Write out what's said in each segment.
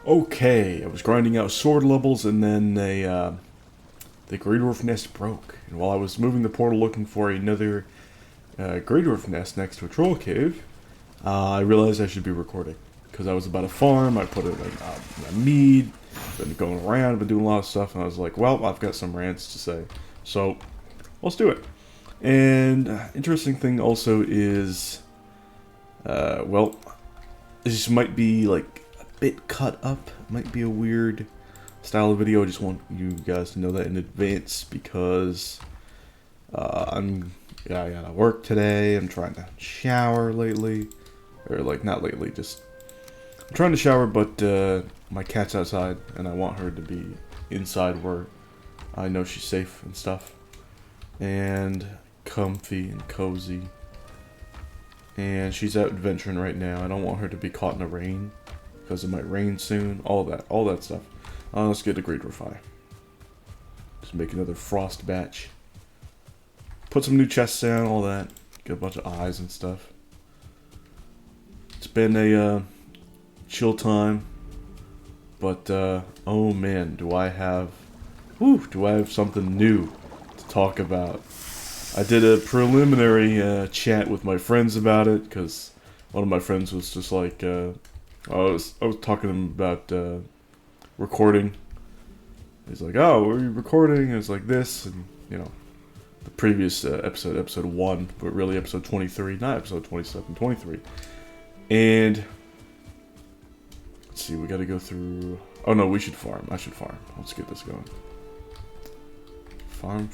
Okay, I was grinding out sword levels, and then the Grey Dwarf nest broke. And while I was moving the portal looking for another Grey Dwarf nest next to a troll cave, I realized I should be recording. Because I was about to farm, I put it like my mead, been going around, been doing a lot of stuff, and I was like, well, I've got some rants to say. So, let's do it. And interesting thing also is, well, this might be like a bit cut up, might be a weird style of video. I just want you guys to know that in advance because I gotta work today. I'm trying to shower lately, or like not lately, just I'm trying to shower, but my cat's outside, and I want her to be inside where I know she's safe and stuff, and comfy and cozy. And she's out adventuring right now. I don't want her to be caught in the rain, because it might rain soon. All that stuff. Let's get a Great Refi. Just make another frost batch. Put some new chests down, all that. Get a bunch of eyes and stuff. It's been a chill time, but oh man, do I have something new to talk about. I did a preliminary chat with my friends about it, because one of my friends was just like, I was talking to him about recording. He's like, oh, we're you recording? It's like this, and you know, the previous episode 1, but really episode 23, not episode 27, 23. And let's see, we gotta go through, oh no, we should farm. I should farm. Let's get this going. Farm.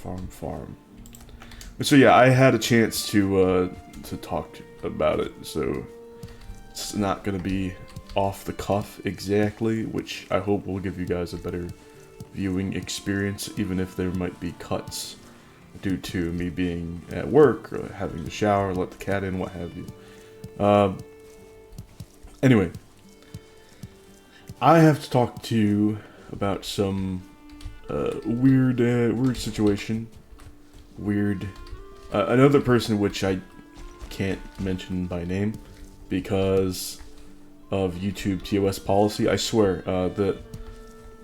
So yeah, I had a chance to talk about it, so it's not gonna be off the cuff exactly, which I hope will give you guys a better viewing experience, even if there might be cuts due to me being at work or having to shower, let the cat in, what have you. Anyway, I have to talk to you about some weird situation. Another person which I can't mention by name because of YouTube TOS policy. I swear, the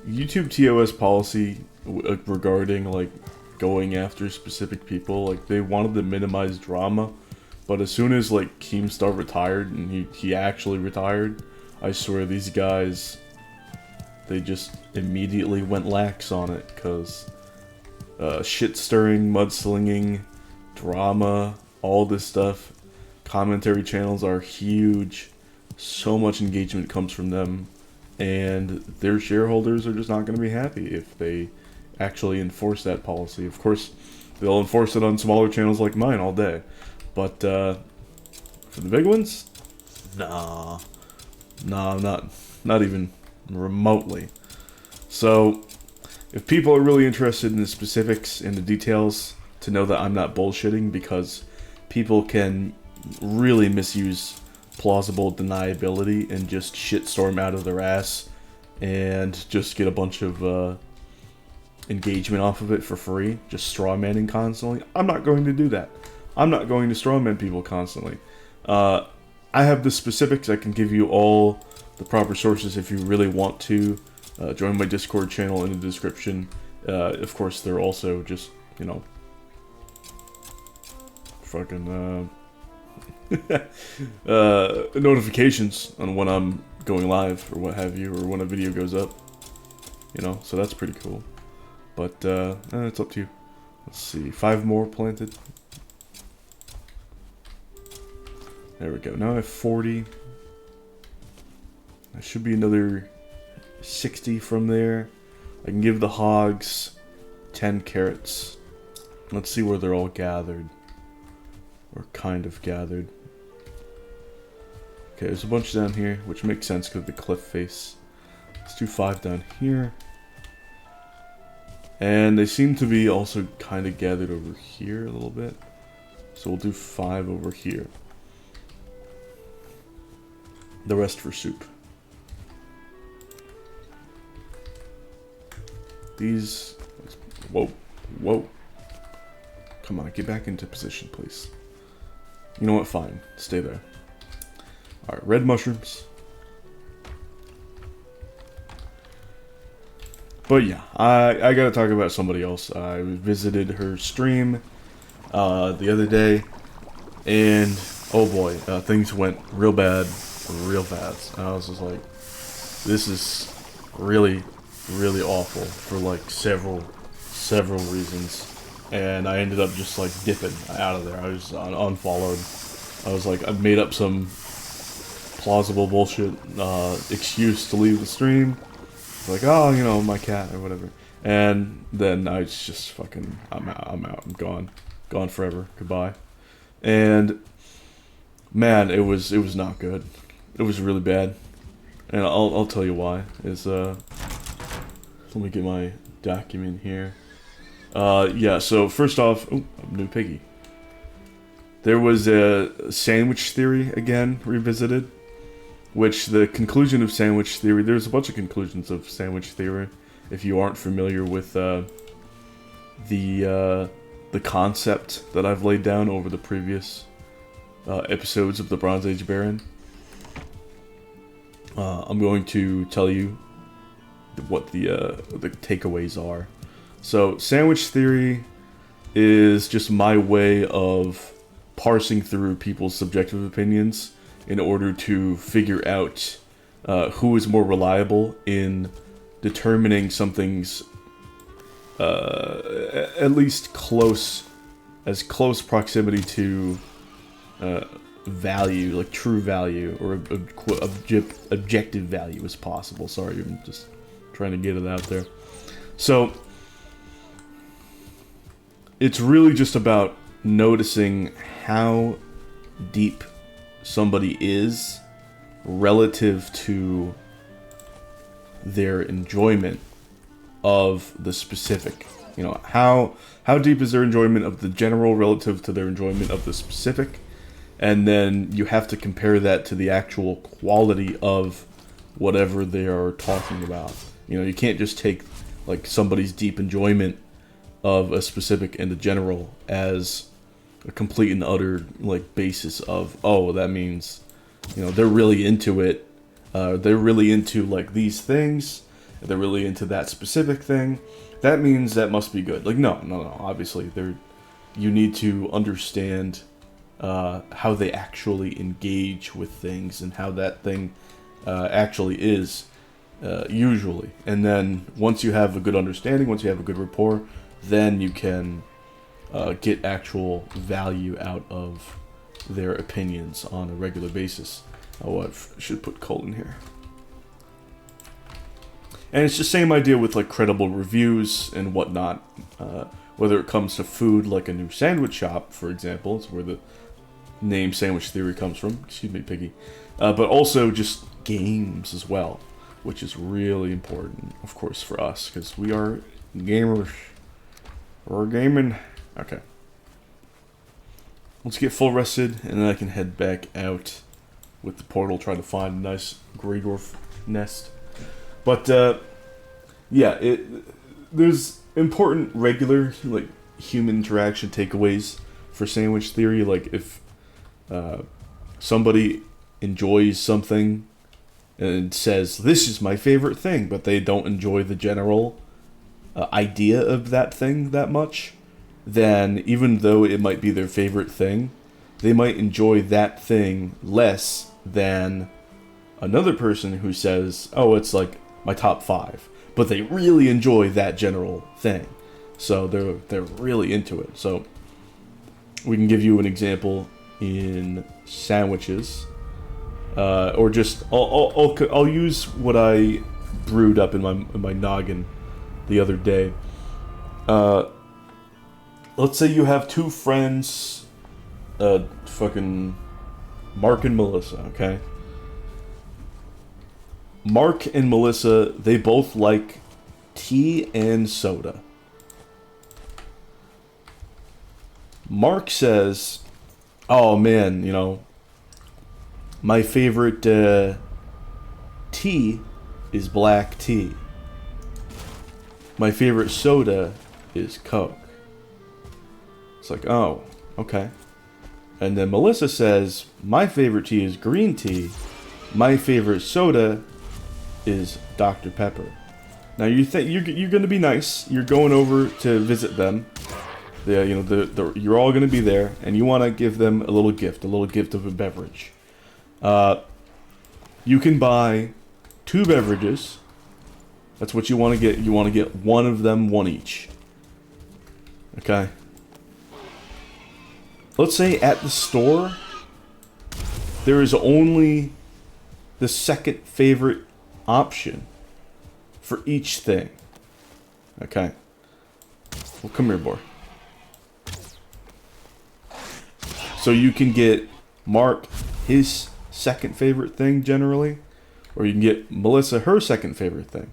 YouTube TOS policy regarding like going after specific people, like they wanted to minimize drama, but as soon as like Keemstar retired, and he actually retired, I swear these guys, they just immediately went lax on it, because shit stirring, mudslinging, drama, all this stuff. Commentary channels are huge. So much engagement comes from them, and their shareholders are just not going to be happy if they actually enforce that policy. Of course, they'll enforce it on smaller channels like mine all day, but for the big ones, nah, not even remotely. So, if people are really interested in the specifics and the details, to know that I'm not bullshitting, because people can really misuse plausible deniability and just shitstorm out of their ass and just get a bunch of engagement off of it for free, just strawmanning constantly. I'm not going to do that. I'm not going to strawman people constantly. I have the specifics. I can give you all the proper sources if you really want to. Join my Discord channel in the description. Of course, they're also just, you know, fucking notifications on when I'm going live or what have you, or when a video goes up, you know, so that's pretty cool. But it's up to you. Let's see, 5 more planted. There we go. Now I have 40. There should be another 60 from there. I can give the hogs 10 carrots. Let's see where they're all gathered. Or kind of gathered. Okay, there's a bunch down here, which makes sense because of the cliff face. Let's do 5 down here. And they seem to be also kind of gathered over here a little bit. So we'll do 5 over here. The rest for soup. These... Whoa. Come on, get back into position, please. You know what? Fine. Stay there. Alright, red mushrooms. But yeah, I gotta talk about somebody else. I visited her stream the other day, and oh boy, things went real bad, real fast. And I was just like, this is really, really awful for like several reasons. And I ended up just like dipping out of there. I was unfollowed. I was like, I made up some plausible bullshit excuse to leave the stream. Like, oh, you know, my cat or whatever. And then I just fucking, I'm out, I'm gone forever, goodbye. And man, it was not good. It was really bad, and I'll tell you why. Let me get my document here. Yeah. So first off, new piggy. There was a sandwich theory again revisited, which the conclusion of sandwich theory. There's a bunch of conclusions of sandwich theory. If you aren't familiar with the concept that I've laid down over the previous episodes of the Bronze Age Baron, I'm going to tell you what the takeaways are. So, sandwich theory is just my way of parsing through people's subjective opinions in order to figure out who is more reliable in determining something's at least close proximity to value, like true value, or objective value as possible. Sorry, I'm just trying to get it out there. So, it's really just about noticing how deep somebody is relative to their enjoyment of the specific. You know, how deep is their enjoyment of the general relative to their enjoyment of the specific, and then you have to compare that to the actual quality of whatever they are talking about. You know, you can't just take like somebody's deep enjoyment of a specific and the general as a complete and utter like basis of, oh, that means, you know, they're really into it. They're really into like these things. They're really into that specific thing. That means that must be good. Like, no. Obviously, you need to understand how they actually engage with things and how that thing actually is, usually. And then once you have a good understanding, once you have a good rapport, then you can get actual value out of their opinions on a regular basis. Oh, I should put colon here. And it's the same idea with like credible reviews and whatnot. Whether it comes to food, like a new sandwich shop, for example, it's where the name Sandwich Theory comes from. Excuse me, Piggy. But also just games as well, which is really important, of course, for us, because we are gamers. We're gaming. Okay. Let's get full rested, and then I can head back out with the portal, try to find a nice Greydwarf nest. But, yeah, there's important regular, like, human interaction takeaways for Sandwich Theory. Like, if somebody enjoys something and says, this is my favorite thing, but they don't enjoy the general idea of that thing that much, then even though it might be their favorite thing, they might enjoy that thing less than another person who says, oh, it's like my top 5, but they really enjoy that general thing, so they're really into it. So we can give you an example in sandwiches, or just I'll use what I brewed up in my noggin the other day. Let's say you have two friends, fucking Mark and Melissa, okay? Mark and Melissa, they both like tea and soda. Mark says, oh man, you know, my favorite tea is black tea. My favorite soda is Coke. It's like, oh, okay. And then Melissa says, my favorite tea is green tea. My favorite soda is Dr. Pepper. Now you think you're going to be nice. You're going over to visit them. You're all going to be there, and you want to give them a little gift of a beverage. You can buy 2 beverages. That's what you want to get. You want to get one of them, one each. Okay. Let's say at the store, there is only the second favorite option for each thing. Okay. Well, come here, boy. So you can get Mark his second favorite thing generally, or you can get Melissa her second favorite thing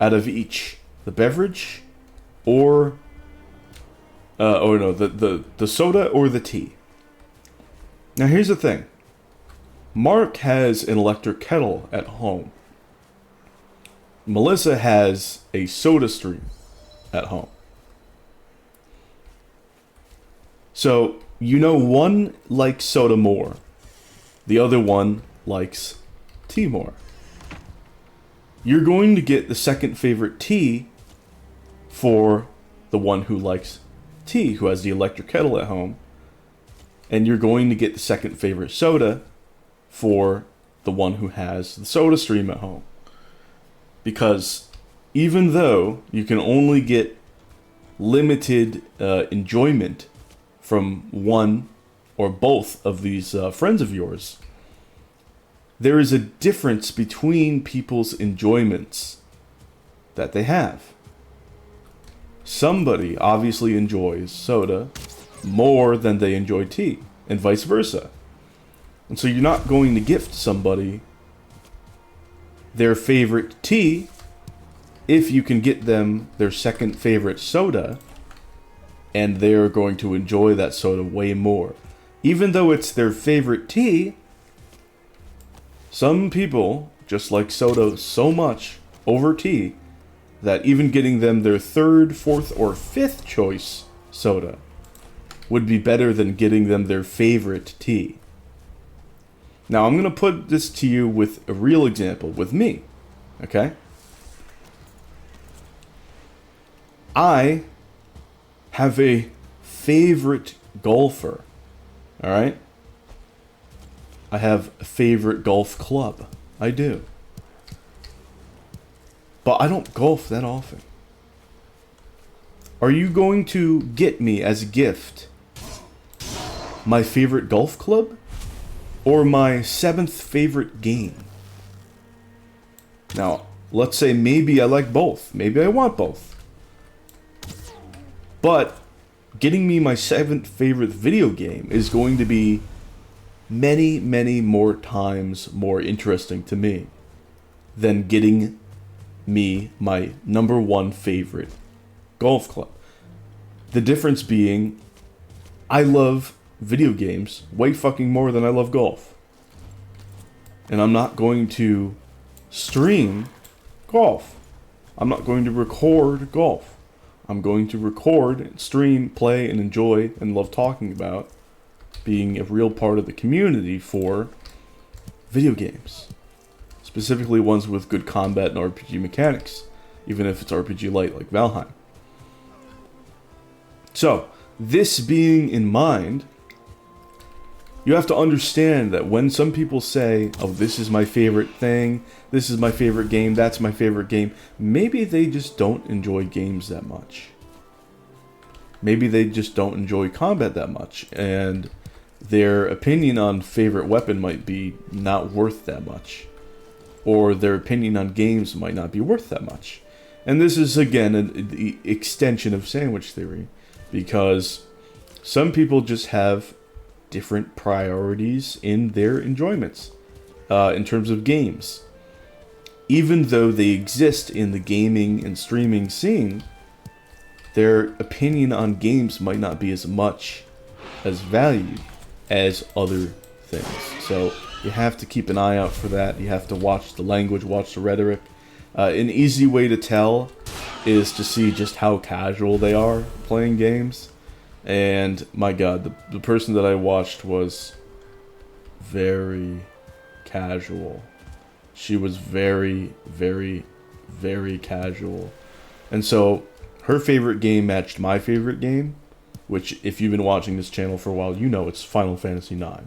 out of each. The beverage or the soda or the tea. Now here's the thing. Mark has an electric kettle at home. Melissa has a soda stream at home. So, one likes soda more. The other one likes tea more. You're going to get the second favorite tea for the one who likes tea, who has the electric kettle at home. And you're going to get the second favorite soda for the one who has the soda stream at home. Because even though you can only get limited enjoyment from one or both of these friends of yours, there is a difference between people's enjoyments that they have. Somebody obviously enjoys soda more than they enjoy tea, and vice versa. And so you're not going to gift somebody their favorite tea if you can get them their second favorite soda, and they're going to enjoy that soda way more. Even though it's their favorite tea, some people just like soda so much over tea that even getting them their third, fourth, or fifth choice soda would be better than getting them their favorite tea. Now, I'm going to put this to you with a real example, with me, okay? I have a favorite golfer, all right? I have a favorite golf club. I do. But I don't golf that often. Are you going to get me as a gift my favorite golf club or my 7th favorite game? Now, let's say maybe I like both. Maybe I want both. But getting me my 7th favorite video game is going to be many, many more times more interesting to me than getting me my number 1 favorite golf club. The difference being, I love video games way fucking more than I love golf. And I'm not going to stream golf. I'm not going to record golf. I'm going to record, stream, play, and enjoy, and love talking about being a real part of the community for video games. Specifically ones with good combat and RPG mechanics, even if it's RPG light like Valheim. So, this being in mind, you have to understand that when some people say, oh, this is my favorite thing, this is my favorite game, that's my favorite game, maybe they just don't enjoy games that much. Maybe they just don't enjoy combat that much, and their opinion on favorite weapon might be not worth that much. Or their opinion on games might not be worth that much. And this is, again, an extension of sandwich theory, because some people just have different priorities in their enjoyments in terms of games. Even though they exist in the gaming and streaming scene, their opinion on games might not be as much as valued as other things. So you have to keep an eye out for that. You have to watch the language, watch the rhetoric. An easy way to tell is to see just how casual they are playing games. And my god, the person that I watched was very casual. She was very, very very casual. And so her favorite game matched my favorite game, which if you've been watching this channel for a while, you know it's Final Fantasy IX.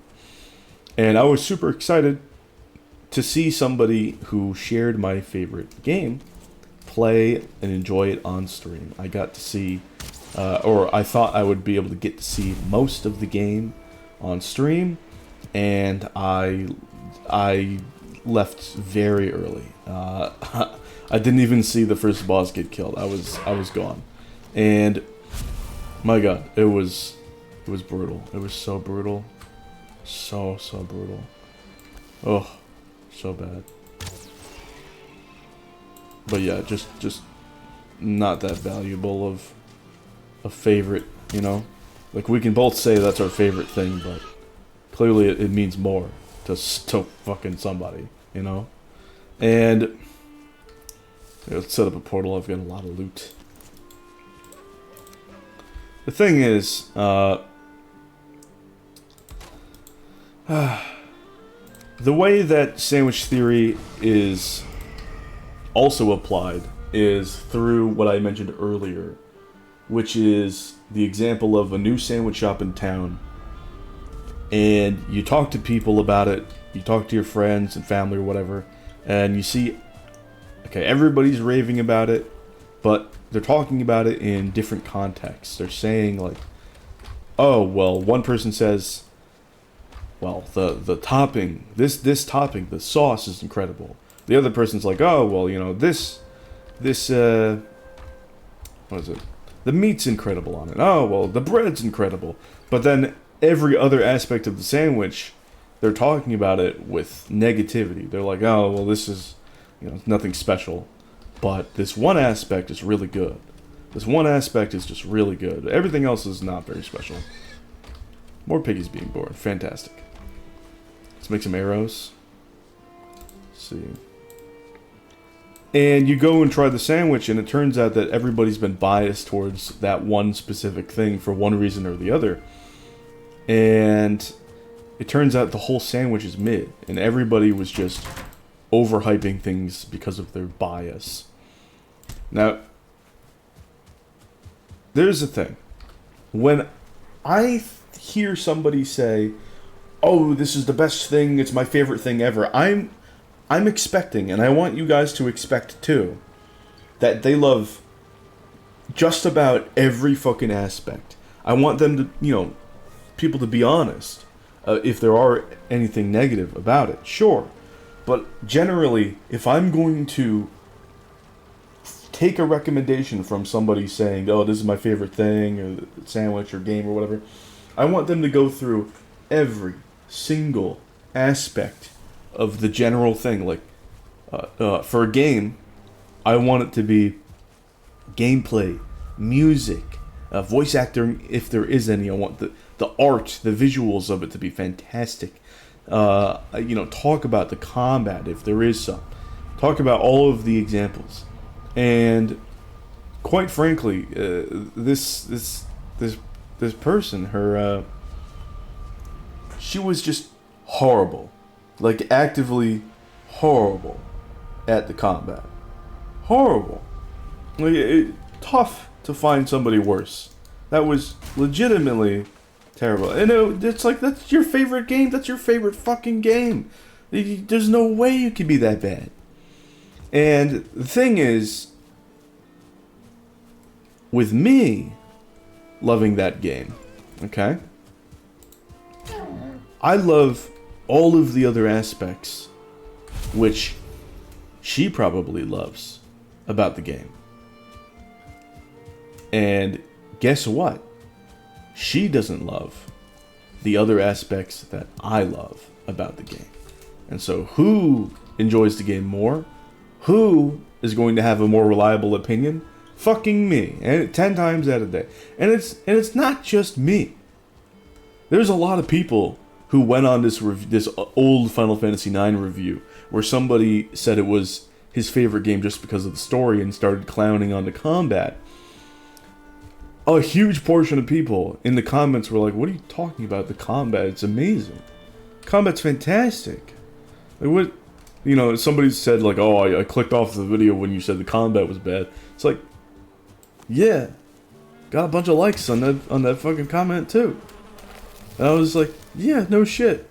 And I was super excited to see somebody who shared my favorite game play and enjoy it on stream. I got to see, or I thought I would be able to get to see most of the game on stream, and I left very early. I didn't even see the first boss get killed. I was gone, and my God, it was brutal. It was so brutal, so brutal. Oh, so bad. But yeah, just not that valuable of a favorite, you know? Like, we can both say that's our favorite thing, but clearly it means more to fucking somebody, you know? And let's set up a portal. I've got a lot of loot. The thing is, the way that sandwich theory is also applied is through what I mentioned earlier, which is the example of a new sandwich shop in town, and you talk to people about it, you talk to your friends and family or whatever, and you see, okay, everybody's raving about it, but they're talking about it in different contexts. They're saying, like, oh, well, one person says, well, the topping, this topping, the sauce is incredible. The other person's like, oh, well, you know, this, what is it? The meat's incredible on it. Oh, well, the bread's incredible. But then every other aspect of the sandwich, they're talking about it with negativity. They're like, oh, well, this is, you know, nothing special. But this one aspect is really good. This one aspect is just really good. Everything else is not very special. More piggies being born. Fantastic. Let's make some arrows. Let's see. And you go and try the sandwich, and it turns out that everybody's been biased towards that one specific thing for one reason or the other. And it turns out the whole sandwich is mid, and everybody was just overhyping things because of their bias. Now, there's the thing. When I hear somebody say, oh, this is the best thing, it's my favorite thing ever, I'm expecting, and I want you guys to expect too, that they love just about every fucking aspect. I want them to, you know, people to be honest. If there are anything negative about it, sure. But generally, if I'm going to take a recommendation from somebody saying, oh, this is my favorite thing, or sandwich, or game, or whatever, I want them to go through every single aspect of the general thing. Like, for a game, I want it to be gameplay, music, voice acting if there is any. I want the art, the visuals of it to be fantastic. You know, talk about the combat if there is some. Talk about all of the examples. And quite frankly, this person, her, she was just horrible. Like, actively horrible at the combat. Horrible. Like, tough to find somebody worse. That was legitimately terrible. And it's like, that's your favorite game. That's your favorite fucking game. There's no way you can be that bad. And the thing is, with me loving that game, okay, I love all of the other aspects which she probably loves about the game. And guess what? She doesn't love the other aspects that I love about the game. And so who enjoys the game more? Who is going to have a more reliable opinion? Fucking me. And 10 times out of the day. And it's not just me. There's a lot of people who went on this old Final Fantasy IX review where somebody said it was his favorite game just because of the story and started clowning on the combat. A huge portion of people in the comments were like, what are you talking about? The combat, it's amazing. Combat's fantastic. Like, what? You know, somebody said like, "Oh, I clicked off the video when you said the combat was bad." It's like, yeah, got a bunch of likes on that fucking comment too. And I was like, yeah, no shit.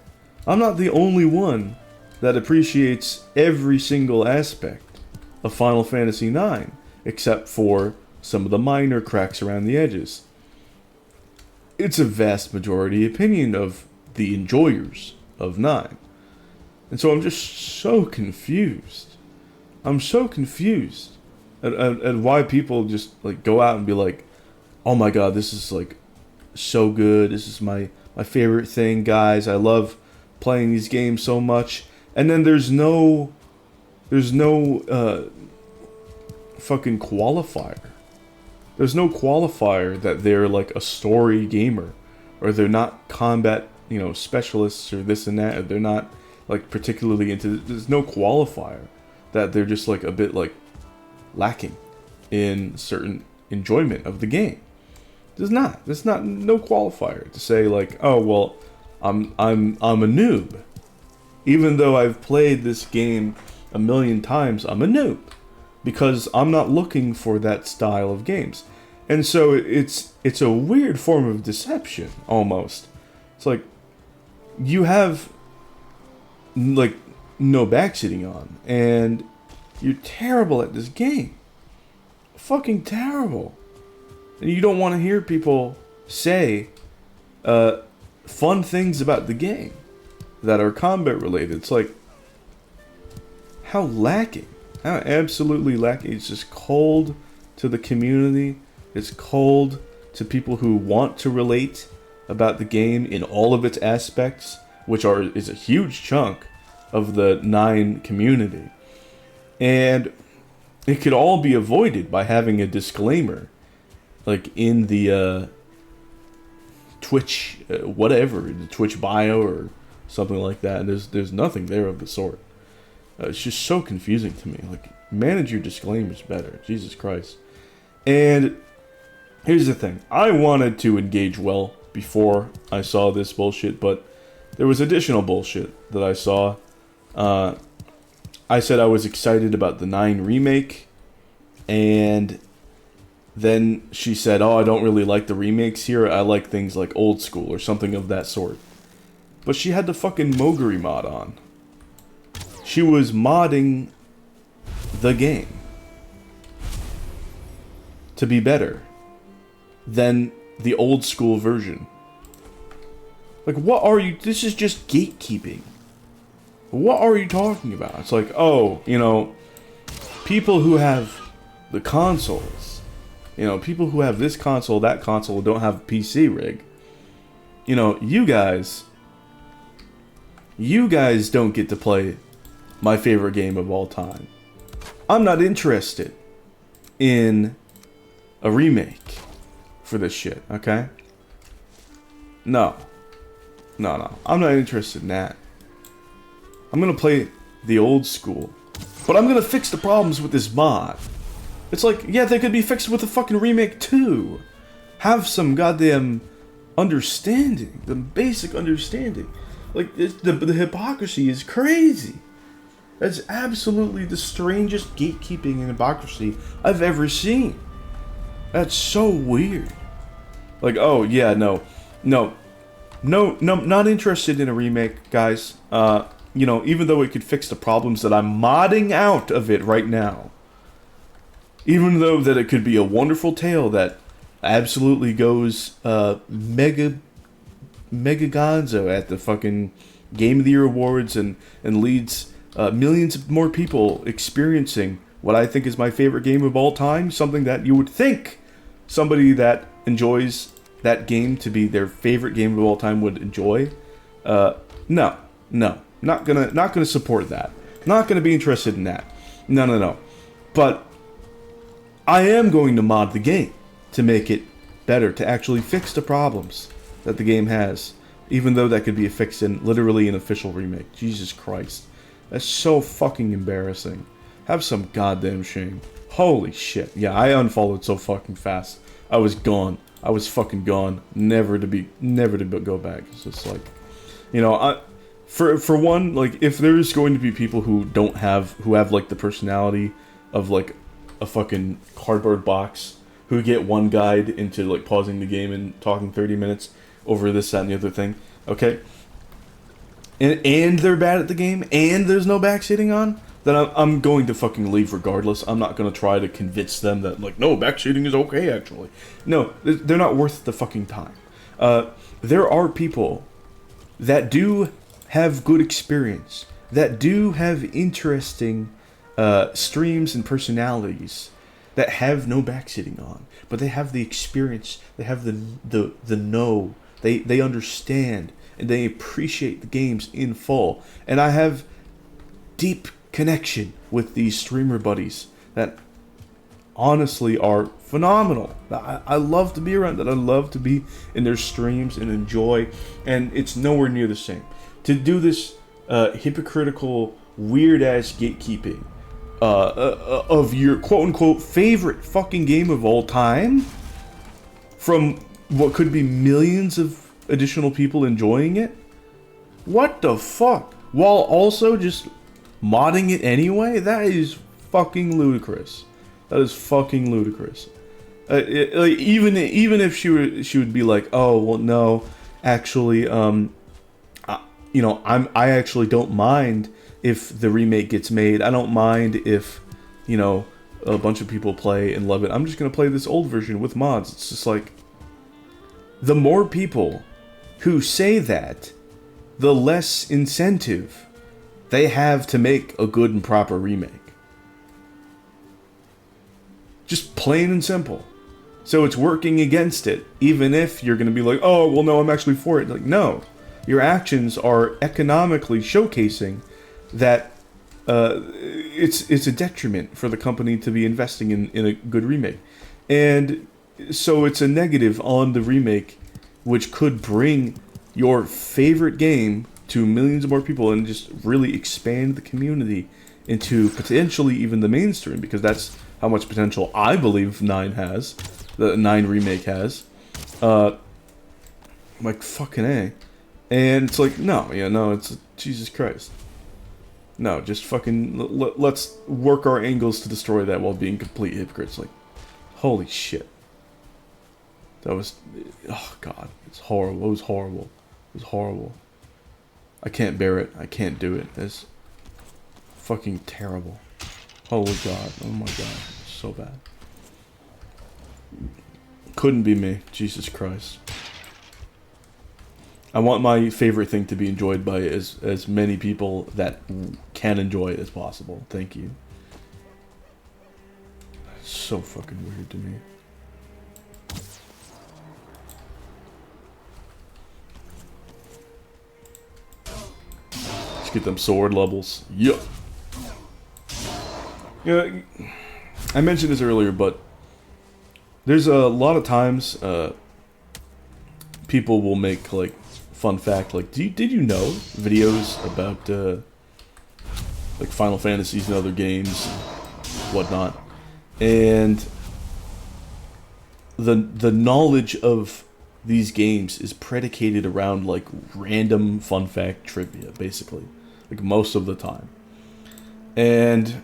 I'm not the only one that appreciates every single aspect of Final Fantasy IX, except for some of the minor cracks around the edges. It's a vast majority opinion of the enjoyers of 9. And so I'm just so confused. I'm so confused at why people just like go out and be like, oh my god, this is like so good. This is my favorite thing, guys. I love playing these games so much. And then there's no fucking qualifier. There's no qualifier that they're like a story gamer, or they're not combat, specialists, or this and that, or they're not like particularly into. There's no qualifier that they're just like a bit like lacking in certain enjoyment of the game. There's not no qualifier to say like, oh well, I'm a noob. Even though I've played this game a million times, I'm a noob. Because I'm not looking for that style of games. And so it's a weird form of deception, almost. It's like, you have, like, no backseating on, and you're terrible at this game. Fucking terrible. And you don't want to hear people say fun things about the game that are combat related. It's like, how lacking. How absolutely lacking. It's just cold to the community. It's cold to people who want to relate about the game in all of its aspects, which is a huge chunk of the 9 community. And it could all be avoided by having a disclaimer, like in the Twitch, whatever, the Twitch bio or something like that. And there's nothing there of the sort. It's just so confusing to me. Like, manage your disclaimers better. Jesus Christ. And here's the thing. I wanted to engage well before I saw this bullshit, but there was additional bullshit that I saw. I said I was excited about the 9 remake, and then she said, oh, I don't really like the remakes here. I like things like old school or something of that sort. But she had the fucking Moguri mod on. She was modding the game to be better than the old school version. Like, what are you... This is just gatekeeping. What are you talking about? It's like, oh, people who have the consoles, people who have this console, that console, don't have a PC rig. You guys don't get to play my favorite game of all time. I'm not interested in a remake for this shit, okay? No. I'm not interested in that. I'm gonna play the old school. But I'm gonna fix the problems with this mod. It's like, yeah, they could be fixed with a fucking remake too. Have some goddamn understanding. The basic understanding. Like, the hypocrisy is crazy. That's absolutely the strangest gatekeeping and hypocrisy I've ever seen. That's so weird. Like, oh, yeah, no, not interested in a remake, guys. Even though it could fix the problems that I'm modding out of it right now. Even though that it could be a wonderful tale that absolutely goes mega gonzo at the fucking Game of the Year awards and leads millions of more people experiencing what I think is my favorite game of all time. Something that you would think somebody that enjoys that game to be their favorite game of all time would enjoy. No. Not gonna support that. Not gonna be interested in that. No. But I am going to mod the game to make it better, to actually fix the problems that the game has. Even though that could be fixed in literally an official remake. Jesus Christ. That's so fucking embarrassing. Have some goddamn shame. Holy shit. Yeah, I unfollowed so fucking fast. I was gone. I was fucking gone. Never to go back. It's just like, For one, like, if there's going to be people who have like the personality of like a fucking cardboard box, who get one guide into like pausing the game and talking 30 minutes over this, that, and the other thing, okay, and they're bad at the game, and there's no backseating on, then I'm going to fucking leave regardless. I'm not going to try to convince them that, like, no, backseating is okay, actually. No, they're not worth the fucking time. There are people that do have good experience, that do have interesting streams and personalities, that have no backseating on, but they have the experience, they have the know, they understand, and they appreciate the games in full. And I have deep connection with these streamer buddies that honestly are phenomenal. I love to be around that. I love to be in their streams and enjoy, and it's nowhere near the same. To do this hypocritical, weird-ass gatekeeping of your quote-unquote favorite fucking game of all time from what could be millions of additional people enjoying it? What the fuck? While also just modding it anyway? That is fucking ludicrous. That is fucking ludicrous. Like, even if she would be like, oh well, no, actually, you know, I actually don't mind if the remake gets made. I don't mind if, you know, a bunch of people play and love it. I'm just gonna play this old version with mods. It's just like, the more people who say that, the less incentive they have to make a good and proper remake. Just plain and simple. So it's working against it, even if you're going to be like, oh, well, no, I'm actually for it. Like, no. Your actions are economically showcasing that it's a detriment for the company to be investing in a good remake. And so it's a negative on the remake, which could bring your favorite game to millions of more people and just really expand the community into potentially even the mainstream, because that's how much potential I believe 9 has, the 9 remake has. Like, fucking A. And it's like, no, yeah, no, it's Jesus Christ. No, just fucking let's work our angles to destroy that while being complete hypocrites. Like, holy shit. That was, oh god, it's horrible. It was horrible. It was horrible. I can't bear it. I can't do it. It's fucking terrible. Holy god. Oh my god. It's so bad. Couldn't be me. Jesus Christ. I want my favorite thing to be enjoyed by as many people that can enjoy it as possible. Thank you. It's so fucking weird to me. Let's get them sword levels. Yup. Yeah, I mentioned this earlier, but there's a lot of times people will make, like, fun fact, like, did you know videos about like Final Fantasies and other games and whatnot, and the knowledge of these games is predicated around, like, random fun fact trivia, basically, like, most of the time. And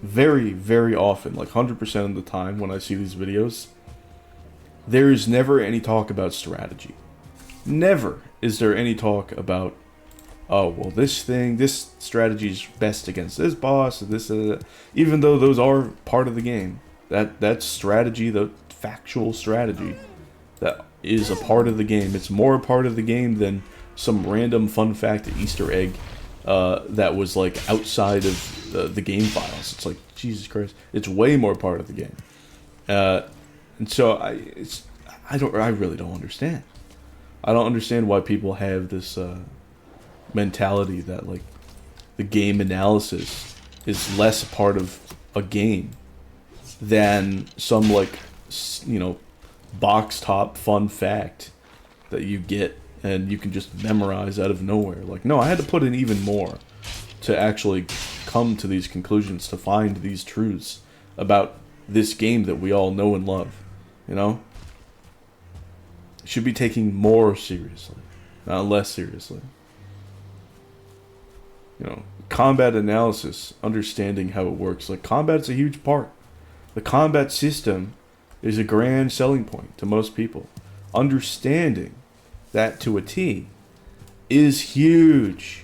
very, very often, like 100% of the time when I see these videos, there is never any talk about strategy. Never is there any talk about, oh, well, this strategy is best against this boss, or even though those are part of the game. That strategy, the factual strategy, that is a part of the game. It's more a part of the game than some random fun fact Easter egg that was, like, outside of the game files. It's like, Jesus Christ, it's way more part of the game. And so I really don't understand. I don't understand why people have this mentality that, like, the game analysis is less a part of a game than some, like, you know, box top fun fact that you get and you can just memorize out of nowhere. Like, no, I had to put in even more to actually come to these conclusions, to find these truths about this game that we all know and love, you know? Should be taken more seriously, not less seriously. combat analysis, understanding how it works. Like, combat's a huge part. The combat system is a grand selling point to most people. Understanding that to a T is huge,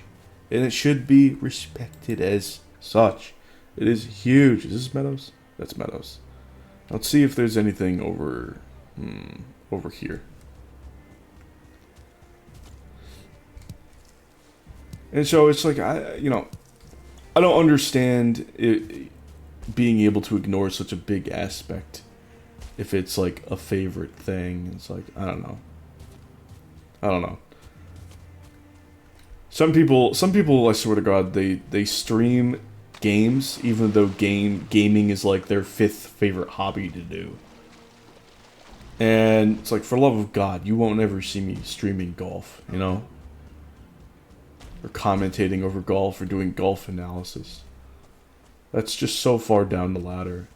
and it should be respected as such. It is huge. Is this Meadows? That's Meadows. Let's see if there's anything over here. And so it's like, I don't understand it being able to ignore such a big aspect if it's like a favorite thing. It's like, I don't know. Some people, I swear to God, they stream games even though gaming is like their 5th favorite hobby to do. And it's like, for the love of God, you won't ever see me streaming golf, or commentating over golf or doing golf analysis. That's just so far down the ladder.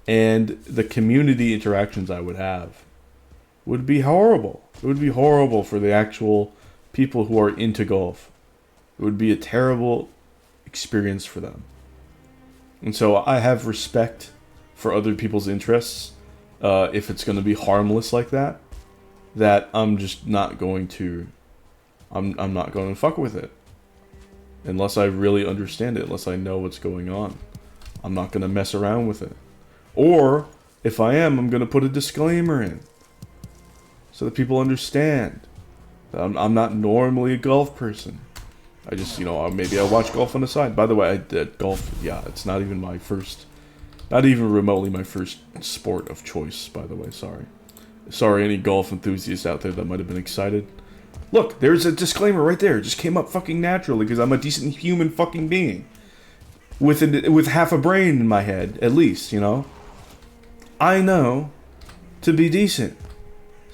And the community interactions I would have would be horrible. It would be horrible for the actual people who are into golf. It would be a terrible experience for them. And so I have respect for other people's interests. If it's going to be harmless like that, I'm just not going to. I'm not going to fuck with it. Unless I really understand it, unless I know what's going on. I'm not going to mess around with it. Or, if I am, I'm going to put a disclaimer in. So that people understand that I'm not normally a golf person. I just, maybe I watch golf on the side. By the way, golf, it's not even my first, not even remotely my first sport of choice, by the way, sorry. Sorry, any golf enthusiasts out there that might have been excited. Look, there's a disclaimer right there. It just came up fucking naturally because I'm a decent human fucking being. With half a brain in my head, at least, I know to be decent.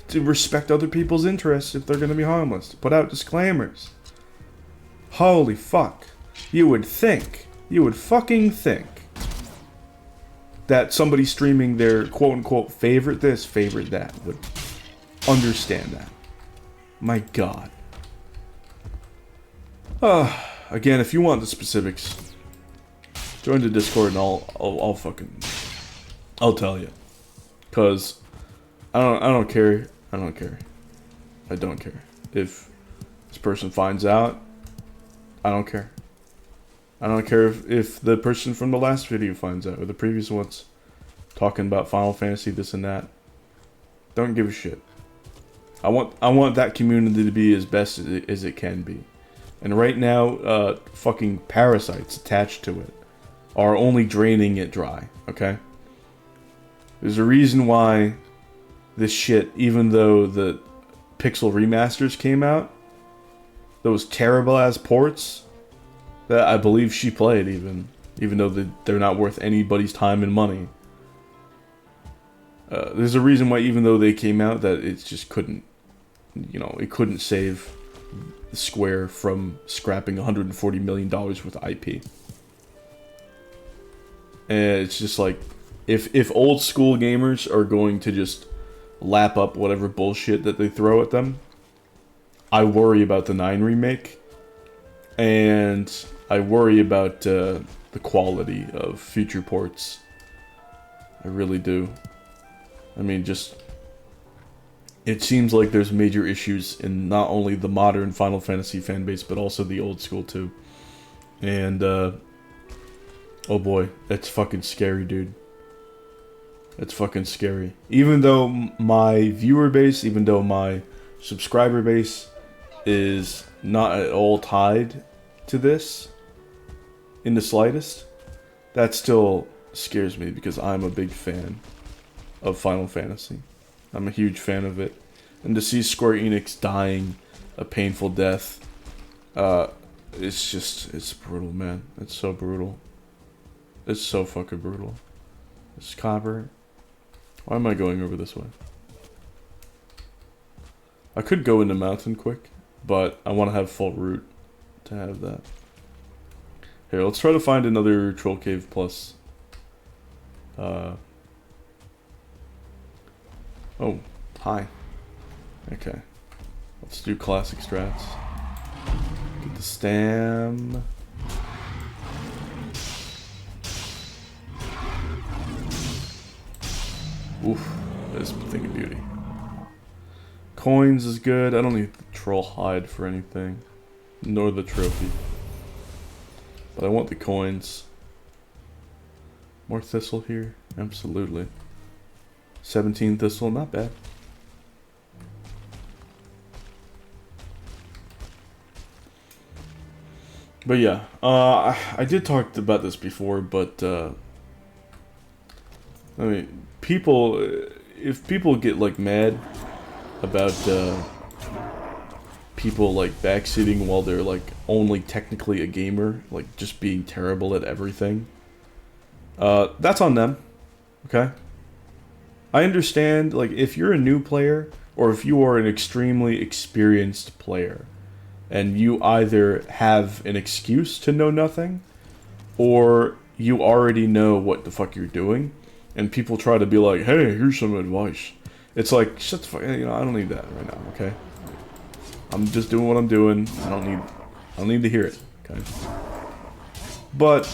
To respect other people's interests if they're going to be harmless. To put out disclaimers. Holy fuck. You would fucking think that somebody streaming their quote-unquote favorite this, favorite that would understand that. My God. Again, if you want the specifics, join the Discord and I'll tell you. Cause I don't care. I don't care. If this person finds out, I don't care. I don't care if the person from the last video finds out or the previous ones talking about Final Fantasy this and that. Don't give a shit. I want that community to be as best as it can be. And right now, fucking parasites attached to it are only draining it dry, okay? There's a reason why this shit, even though the Pixel remasters came out, those terrible ass ports that I believe she played even though they're not worth anybody's time and money. There's a reason why even though they came out that it just couldn't, it couldn't save Square from scrapping $140 million worth of IP. And it's just like, if old school gamers are going to just lap up whatever bullshit that they throw at them, I worry about the 9 remake, and I worry about the quality of future ports. I really do. I mean, it seems like there's major issues in not only the modern Final Fantasy fanbase, but also the old school too. And, oh boy, that's fucking scary, dude. That's fucking scary. Even though my viewer base, even though my subscriber base is not at all tied to this in the slightest, that still scares me because I'm a big fan of Final Fantasy. I'm a huge fan of it. And to see Square Enix dying a painful death, it's brutal, man. It's so brutal. It's so fucking brutal. It's copper. Why am I going over this way? I could go into mountain quick, but I want to have full route to have that. Here, let's try to find another troll cave plus. Oh, hi. Okay. Let's do classic strats. Get the stam. Oof, this thing of beauty. Coins is good. I don't need the troll hide for anything. Nor the trophy. But I want the coins. More thistle here? Absolutely. 17 thistle, not bad. But yeah, I did talk about this before, but I mean, if people get like mad about people like backseating while they're like only technically a gamer, like just being terrible at everything, that's on them. Okay, I understand. Like if you're a new player or if you are an extremely experienced player, and you either have an excuse to know nothing, or you already know what the fuck you're doing, and people try to be like, hey, here's some advice. It's like, shut the fuck, I don't need that right now, okay? I'm just doing what I'm doing. I don't need to hear it, okay? But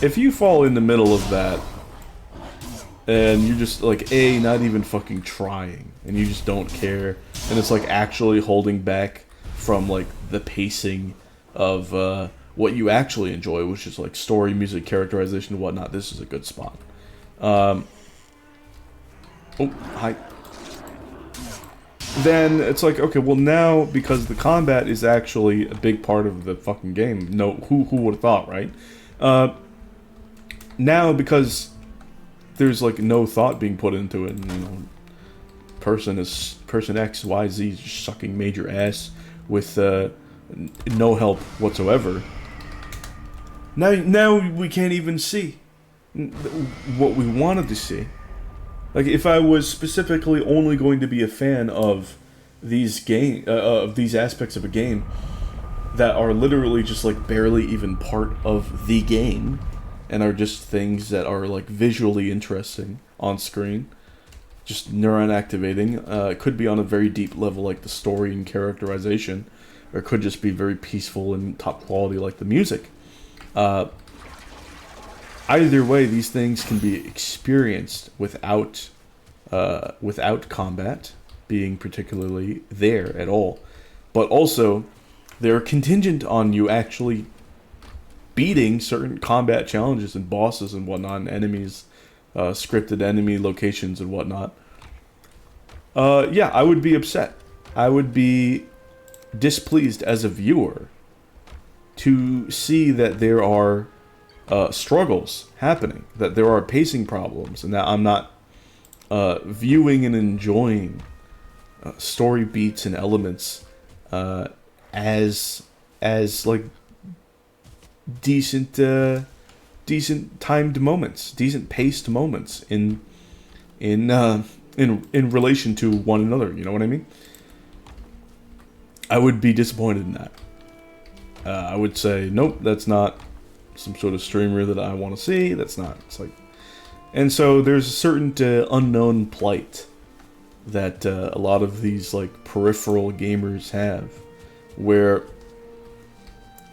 if you fall in the middle of that, and you're just like, not even fucking trying, and you just don't care, and it's like actually holding back from like the pacing of what you actually enjoy, which is like story, music, characterization, and whatnot, this is a good spot. Oh, hi. Then it's like, okay, well now, because the combat is actually a big part of the fucking game, no, who would have thought, right? Now, because there's like no thought being put into it, and, person X, Y, Z is just sucking major ass with no help whatsoever. Now we can't even see what we wanted to see. Like if I was specifically only going to be a fan of these these aspects of a game that are literally just like barely even part of the game, and are just things that are like visually interesting on screen, just neuron activating. It could be on a very deep level like the story and characterization, or it could just be very peaceful and top quality like the music. Either way, these things can be experienced without combat being particularly there at all. But also, they're contingent on you actually beating certain combat challenges and bosses and whatnot, and enemies, scripted enemy locations and whatnot. Yeah, I would be upset. I would be displeased as a viewer to see that there are struggles happening, that there are pacing problems, and that I'm not viewing and enjoying story beats and elements as like decent timed moments, decent paced moments in relation to one another. You know what I mean? I would be disappointed in that. I would say, nope, that's not some sort of streamer that I want to see. That's not. It's like, and so there's a certain unknown plight that a lot of these like peripheral gamers have, where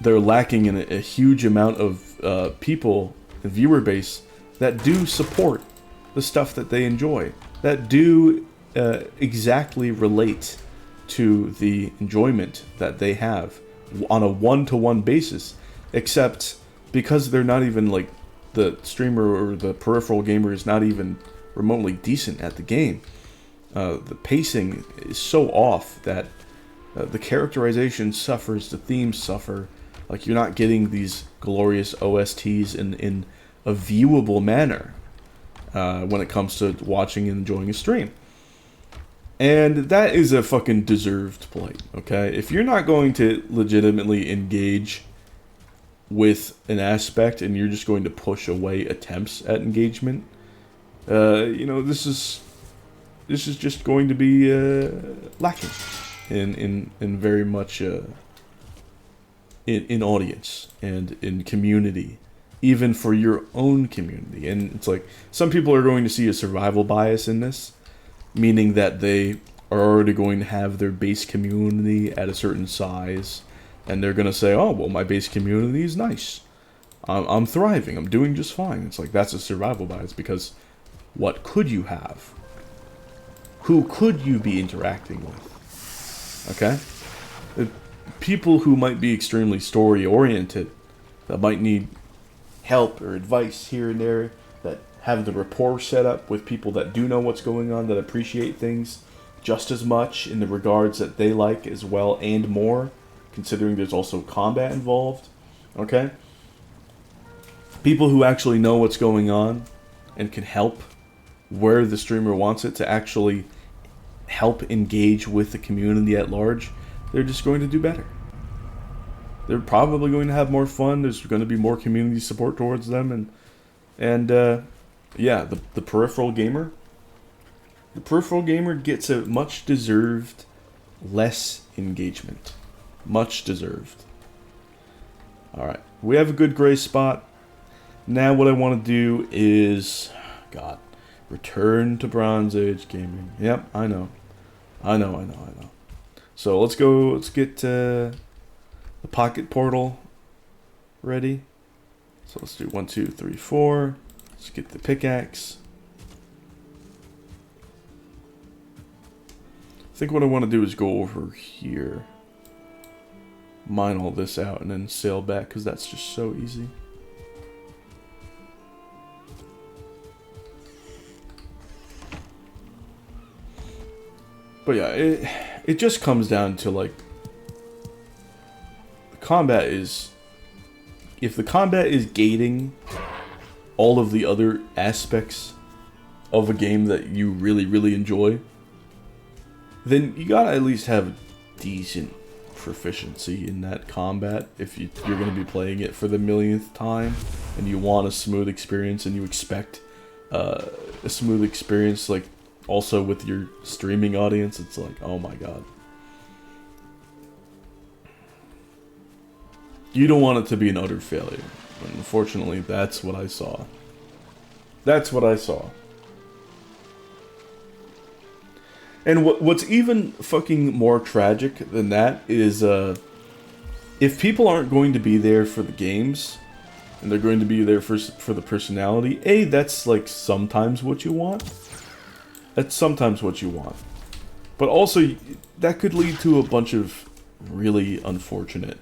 they're lacking in a huge amount of people, the viewer base, that do support the stuff that they enjoy, that do exactly relate to the enjoyment that they have on a one-to-one basis, except because they're not even like, the streamer or the peripheral gamer is not even remotely decent at the game. The pacing is so off that the characterization suffers, the themes suffer. Like, you're not getting these glorious OSTs in a viewable manner when it comes to watching and enjoying a stream. And that is a fucking deserved plight, okay? If you're not going to legitimately engage with an aspect and you're just going to push away attempts at engagement, this is just going to be lacking in very much in audience and in community, even for your own community. And it's like, some people are going to see a survival bias in this, meaning that they are already going to have their base community at a certain size, and they're going to say, oh, well, my base community is nice. I'm thriving. I'm doing just fine. It's like, that's a survival bias, because what could you have? Who could you be interacting with? Okay? People who might be extremely story-oriented, that might need help or advice here and there, that have the rapport set up with people that do know what's going on, that appreciate things just as much in the regards that they like as well and more, considering there's also combat involved. Okay? People who actually know what's going on and can help where the streamer wants it to actually help engage with the community at large, they're just going to do better. They're probably going to have more fun. There's going to be more community support towards them, and yeah, the peripheral gamer. The peripheral gamer gets a much deserved less engagement. Much deserved. Alright, we have a good gray spot. Now what I want to do is, God, return to Bronze Age gaming. Yep, I know. So let's get the pocket portal ready. So let's do 1, 2, 3, 4. Let's get the pickaxe. I think what I want to do is go over here, mine all this out, and then sail back, because that's just so easy. But yeah, it just comes down to, like, the combat is, if the combat is gating all of the other aspects of a game that you really, really enjoy, then you gotta at least have decent proficiency in that combat if you're going to be playing it for the millionth time and you want a smooth experience and you expect a smooth experience, like also with your streaming audience. It's like, oh my god, you don't want it to be an utter failure. And unfortunately, that's what I saw. And what's even fucking more tragic than that is, if people aren't going to be there for the games, and they're going to be there for the personality, that's like sometimes what you want. That's sometimes what you want. But also, that could lead to a bunch of really unfortunate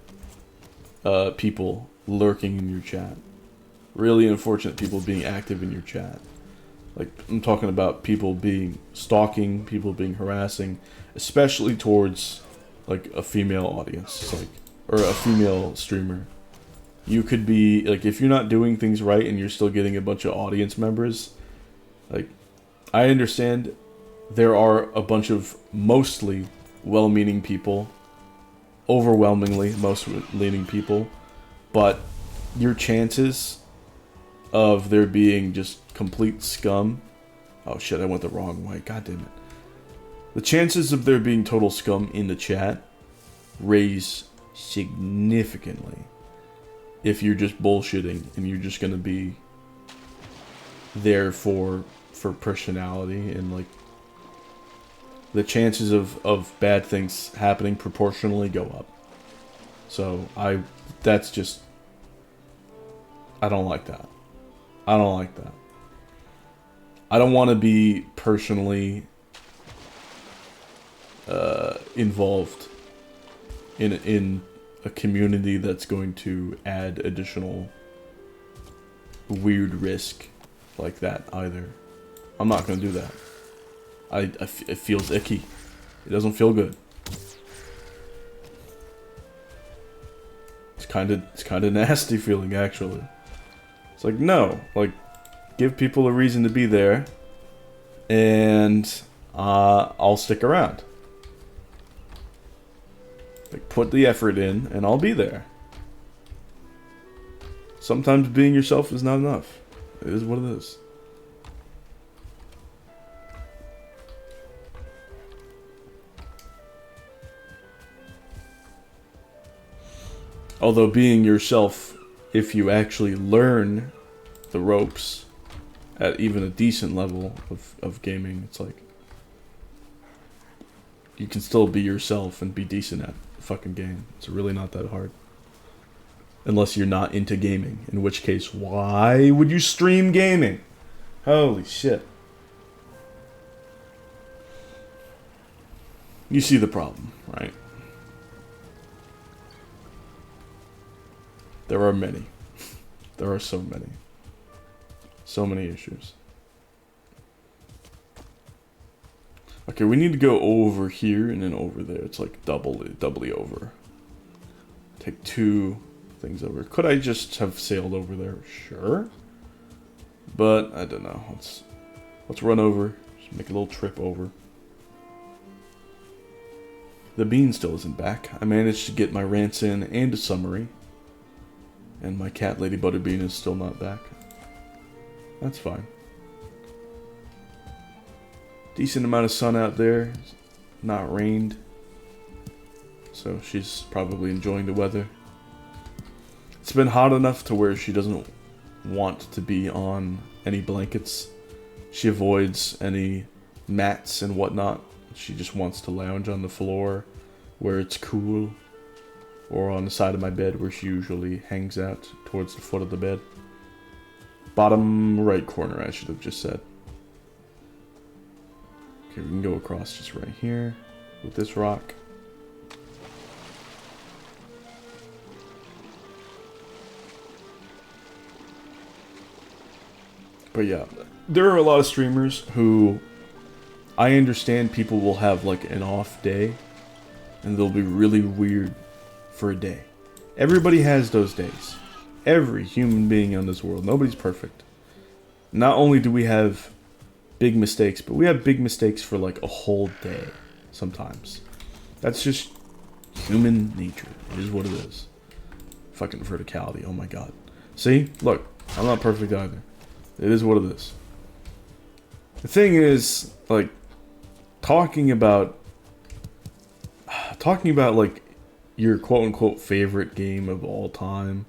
people lurking in your chat. Really unfortunate people being active in your chat. Like, I'm talking about people being stalking, people being harassing, especially towards, like, a female audience, like, or a female streamer. You could be, like, if you're not doing things right and you're still getting a bunch of audience members, like, I understand there are a bunch of mostly well-meaning people, overwhelmingly most-leaning people, but your chances of there being just complete scum. Oh shit, I went the wrong way. God damn it. The chances of there being total scum in the chat raise significantly if you're just bullshitting and you're just gonna be there for personality, and like the chances of bad things happening proportionally go up. So that's just, I don't like that. I don't like that. I don't want to be personally involved in a community that's going to add additional weird risk like that either. I'm not going to do that. It feels icky. It doesn't feel good. It's kind of nasty feeling, actually. It's like, no, like, give people a reason to be there, and I'll stick around. Like, put the effort in, and I'll be there. Sometimes being yourself is not enough. It is what it is. Although being yourself, if you actually learn the ropes at even a decent level of gaming, it's like, you can still be yourself and be decent at the fucking game. It's really not that hard. Unless you're not into gaming, in which case, why would you stream gaming? Holy shit. You see the problem, right? There are many. There are so many. So many issues. Okay, we need to go over here and then over there. It's like doubly over. Take 2 things over. Could I just have sailed over there? Sure. But I don't know. Let's run over. Just make a little trip over. The bean still isn't back. I managed to get my rants in and a summary. And my cat, Lady Butterbean, is still not back. That's fine. Decent amount of sun out there. Not rained. So she's probably enjoying the weather. It's been hot enough to where she doesn't want to be on any blankets. She avoids any mats and whatnot. She just wants to lounge on the floor where it's cool. Or on the side of my bed where she usually hangs out towards the foot of the bed. Bottom right corner, I should have just said. Okay, we can go across just right here with this rock. But yeah, there are a lot of streamers who I understand people will have like an off day and they'll be really weird for a day. Everybody has those days. Every human being on this world. Nobody's perfect. Not only do we have big mistakes, but we have big mistakes for like a whole day sometimes. That's just human nature. It is what it is. Fucking verticality. Oh my god. See? Look, I'm not perfect either. It is what it is. The thing is, like, talking about like your quote-unquote favorite game of all time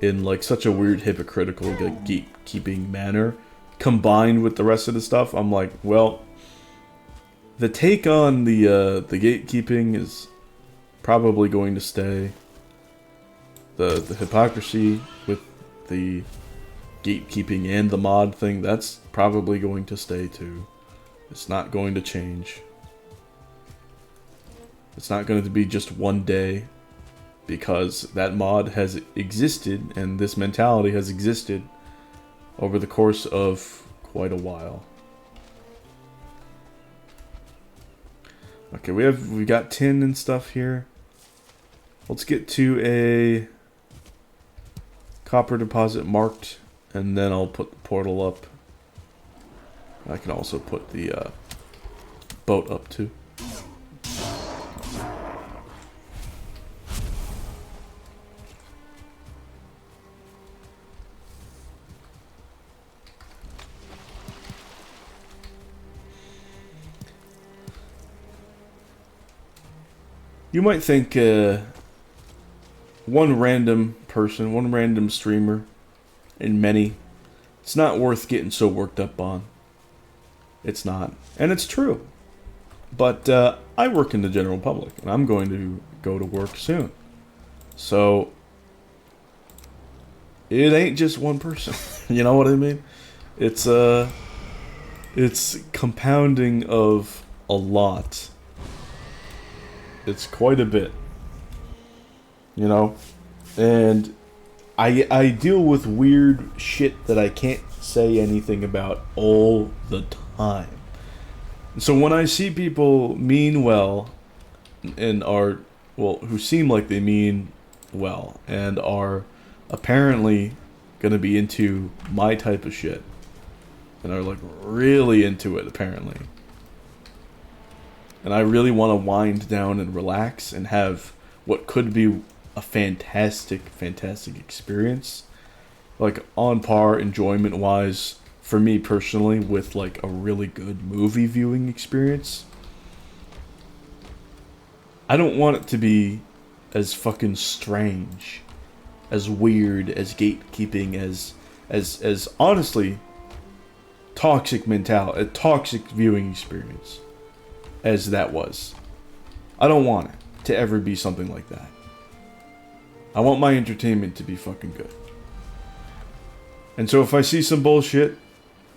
in like such a weird hypocritical like, gatekeeping manner combined with the rest of the stuff, I'm like, well, the take on the gatekeeping is probably going to stay. The hypocrisy with the gatekeeping and the mod thing, that's probably going to stay too. It's not going to change. It's not going to be just one day, because that mod has existed and this mentality has existed over the course of quite a while. Okay, we got tin and stuff here. Let's get to a copper deposit marked, and then I'll put the portal up. I can also put the boat up too. You might think one random person, one random streamer, and many, it's not worth getting so worked up on. It's not. And it's true. But I work in the general public, and I'm going to go to work soon. So, it ain't just one person. You know what I mean? It's compounding of a lot. It's quite a bit, you know, and I deal with weird shit that I can't say anything about all the time. So when I see people mean well and are, well, who seem like they mean well and are apparently gonna be into my type of shit and are like really into it apparently, and I really want to wind down and relax and have what could be a fantastic experience. Like, on par, enjoyment-wise, for me personally, with, like, a really good movie viewing experience. I don't want it to be as fucking strange, as weird, as gatekeeping, as honestly, toxic mentality, a toxic viewing experience as that was. I don't want it to ever be something like that. I want my entertainment to be fucking good. And so if I see some bullshit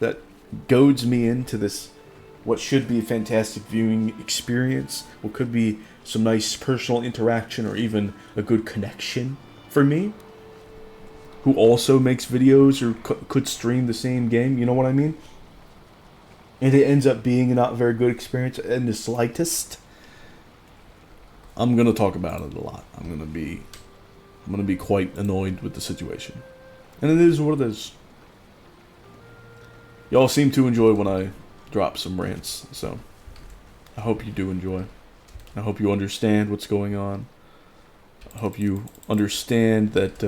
that goads me into this what should be a fantastic viewing experience, what could be some nice personal interaction or even a good connection for me, who also makes videos or could stream the same game, you know what I mean? And it ends up being a not very good experience in the slightest, I'm gonna talk about it a lot. I'm gonna be quite annoyed with the situation. And it is what it is. Y'all seem to enjoy when I drop some rants, so I hope you do enjoy. I hope you understand what's going on. I hope you understand that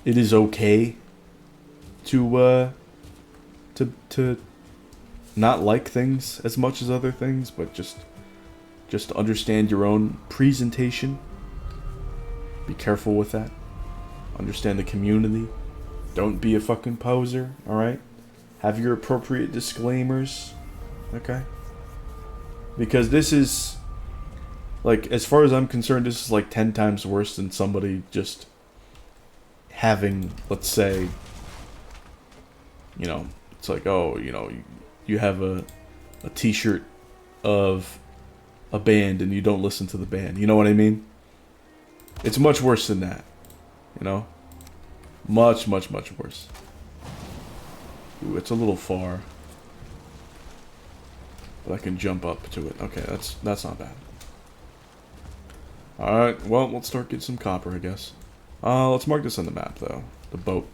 it is okay to not like things as much as other things, but just to understand your own presentation. Be careful with that. Understand the community. Don't be a fucking poser, alright? Have your appropriate disclaimers, okay? Because this is, like, as far as I'm concerned, this is like 10 times worse than somebody just having, let's say, you know, it's like, oh, you know, you have a t-shirt of a band and you don't listen to the band. You know what I mean? It's much worse than that, you know? Much, much, much worse. Ooh, it's a little far. But I can jump up to it. Okay, that's not bad. Alright, well, let's start getting some copper, I guess. Let's mark this on the map, though. The boat.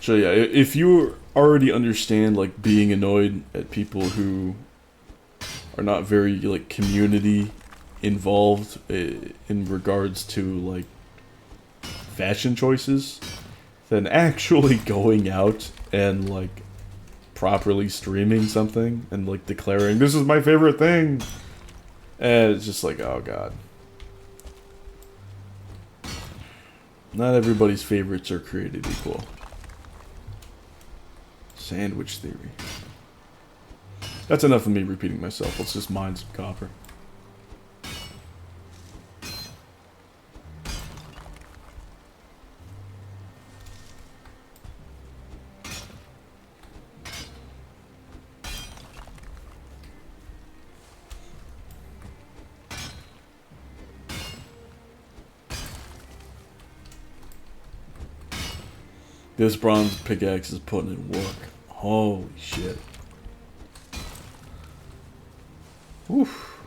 So yeah, if you already understand, like, being annoyed at people who are not very, like, community involved in regards to, like, fashion choices, then actually going out and, like, properly streaming something and, like, declaring, this is my favorite thing, and it's just like, oh god. Not everybody's favorites are created equal. Sandwich theory. That's enough of me repeating myself. Let's just mine some copper. This bronze pickaxe is putting in work. Holy shit. Oof.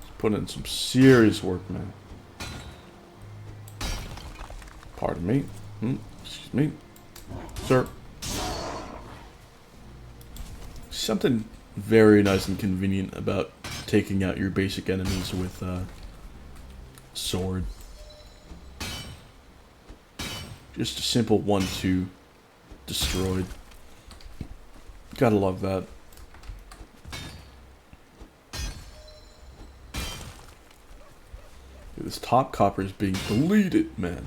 It's putting in some serious work, man. Pardon me. Excuse me. Sir. Something very nice and convenient about taking out your basic enemies with sword. Just a simple 1-2 destroyed. Gotta love that. Dude, this top copper is being deleted, man.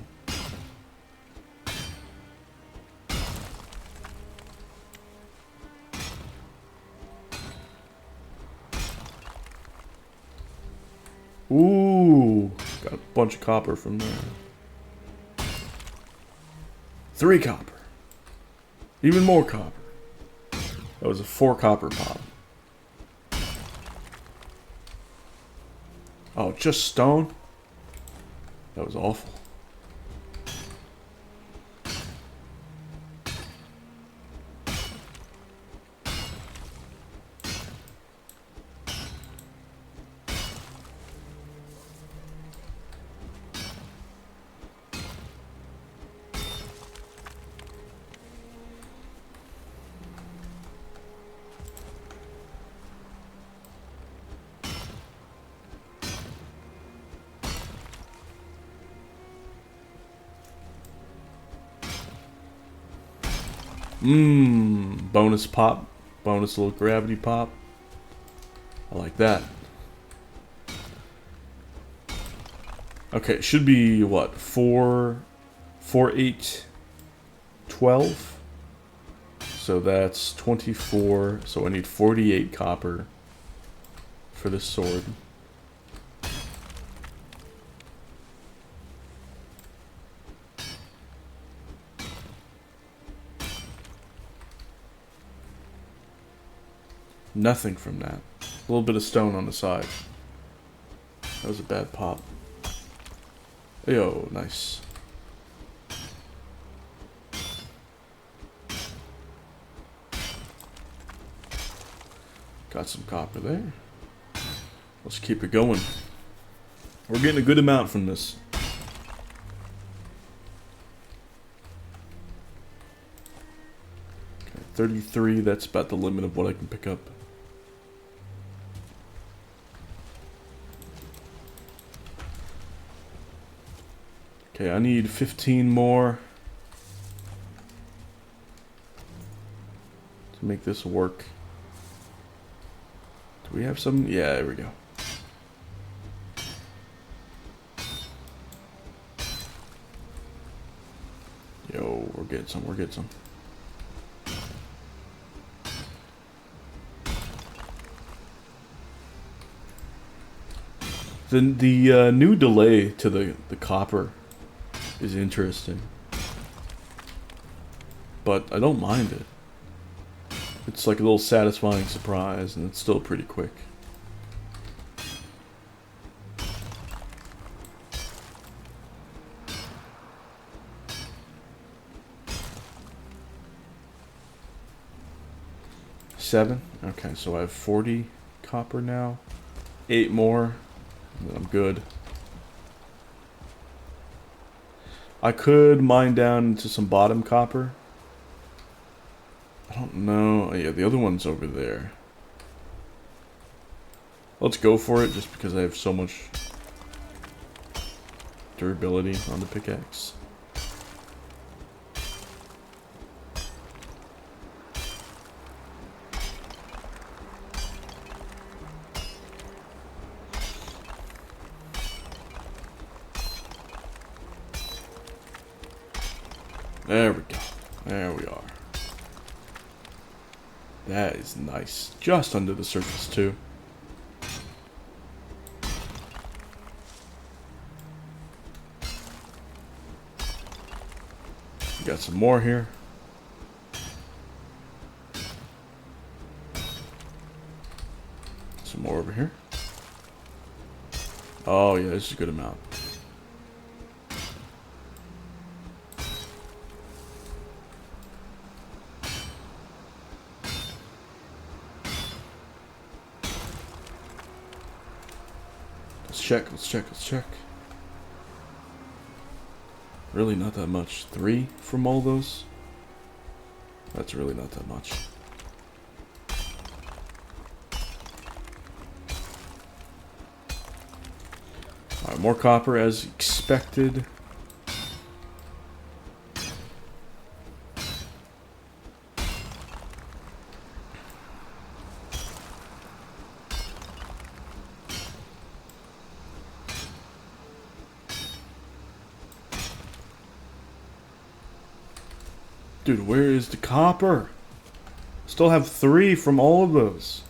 Ooh, got a bunch of copper from there. 3 copper. Even more copper. That was a 4 copper pop. Oh, just stone? That was awful. Bonus pop. Bonus little gravity pop. I like that. Okay, it should be what? 4, 8, 12? So that's 24. So I need 48 copper for this sword. Nothing from that. A little bit of stone on the side. That was a bad pop. Yo, nice. Got some copper there. Let's keep it going. We're getting a good amount from this. Okay, 33, that's about the limit of what I can pick up. Okay, I need 15 more to make this work. Do we have some? Yeah, there we go. Yo, we're getting some, we're getting some. The new delay to the copper is interesting. But I don't mind it. It's like a little satisfying surprise, and it's still pretty quick. Seven? Okay, so I have 40 copper now. 8 more, and then I'm good. I could mine down into some bottom copper. I don't know. Oh, yeah, the other one's over there. Let's go for it, just because I have so much durability on the pickaxe. There we go. There we are. That is nice. Just under the surface, too. We got some more here. Some more over here. Oh, yeah, this is a good amount. Let's check. Really not that much. 3 from all those? That's really not that much. Alright, more copper as expected. Dude, where is the copper? Still have 3 from all of those.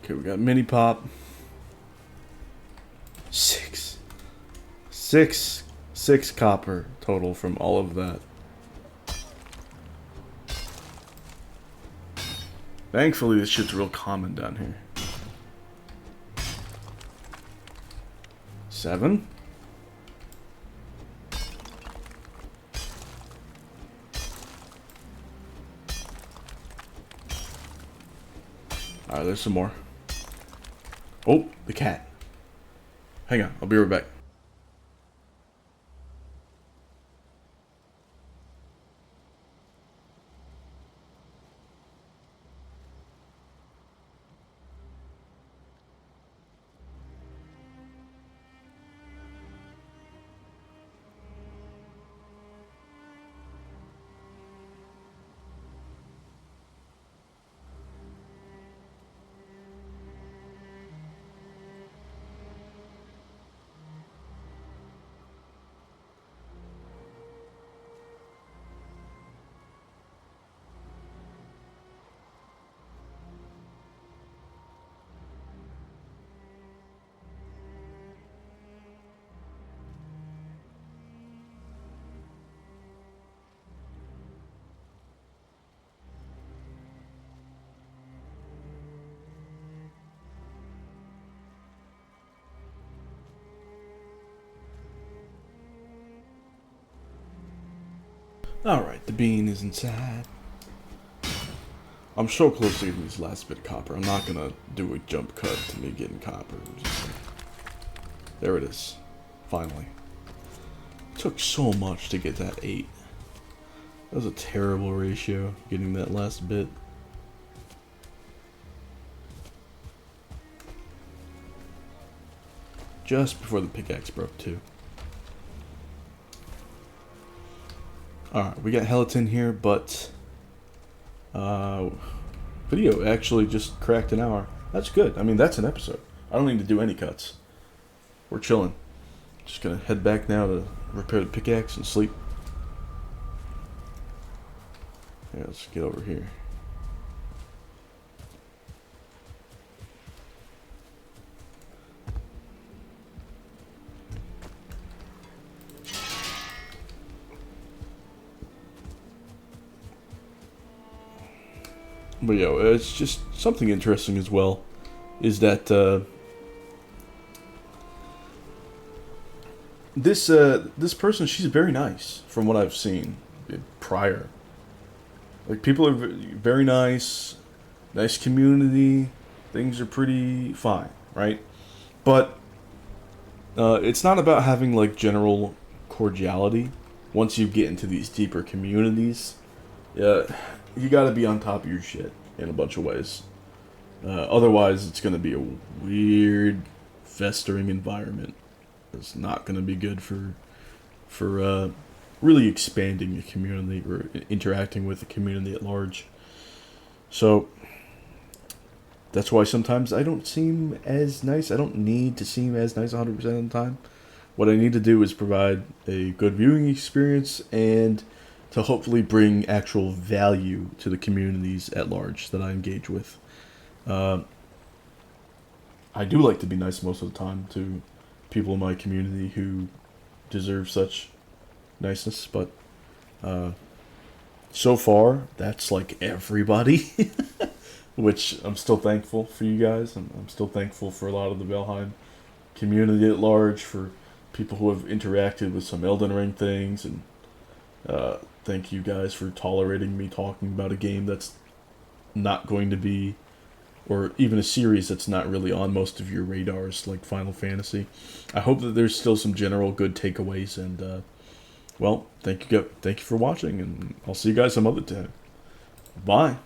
Okay, we got mini pop. 6 copper total from all of that. Thankfully, this shit's real common down here. 7. Alright, there's some more. Oh, the cat. Hang on, I'll be right back. Alright, the bean is inside. I'm so close to getting this last bit of copper. I'm not gonna do a jump cut to me getting copper. There it is. Finally. It took so much to get that 8. That was a terrible ratio, getting that last bit. Just before the pickaxe broke, too. Alright, we got Helatin here, but... video actually just cracked an hour. That's good. I mean, that's an episode. I don't need to do any cuts. We're chilling. Just gonna head back now to repair the pickaxe and sleep. Yeah, let's get over here. But yo, it's just something interesting as well, is that this person, she's very nice from what I've seen prior. Like, people are very nice, nice community, things are pretty fine, right? But it's not about having like general cordiality. Once you get into these deeper communities, you gotta be on top of your shit in a bunch of ways. Otherwise, it's gonna be a weird, festering environment. It's not gonna be good for really expanding the community or interacting with the community at large. So that's why sometimes I don't seem as nice. I don't need to seem as nice 100% of the time. What I need to do is provide a good viewing experience and to hopefully bring actual value to the communities at large that I engage with. I do like to be nice most of the time to people in my community who deserve such niceness, but so far that's like everybody. Which I'm still thankful for you guys, and I'm still thankful for a lot of the Valheim community at large, for people who have interacted with some Elden Ring things, and thank you guys for tolerating me talking about a game that's not going to be, or even a series that's not really on most of your radars, like Final Fantasy. I hope that there's still some general good takeaways, and well, thank you for watching, and I'll see you guys some other time. Bye.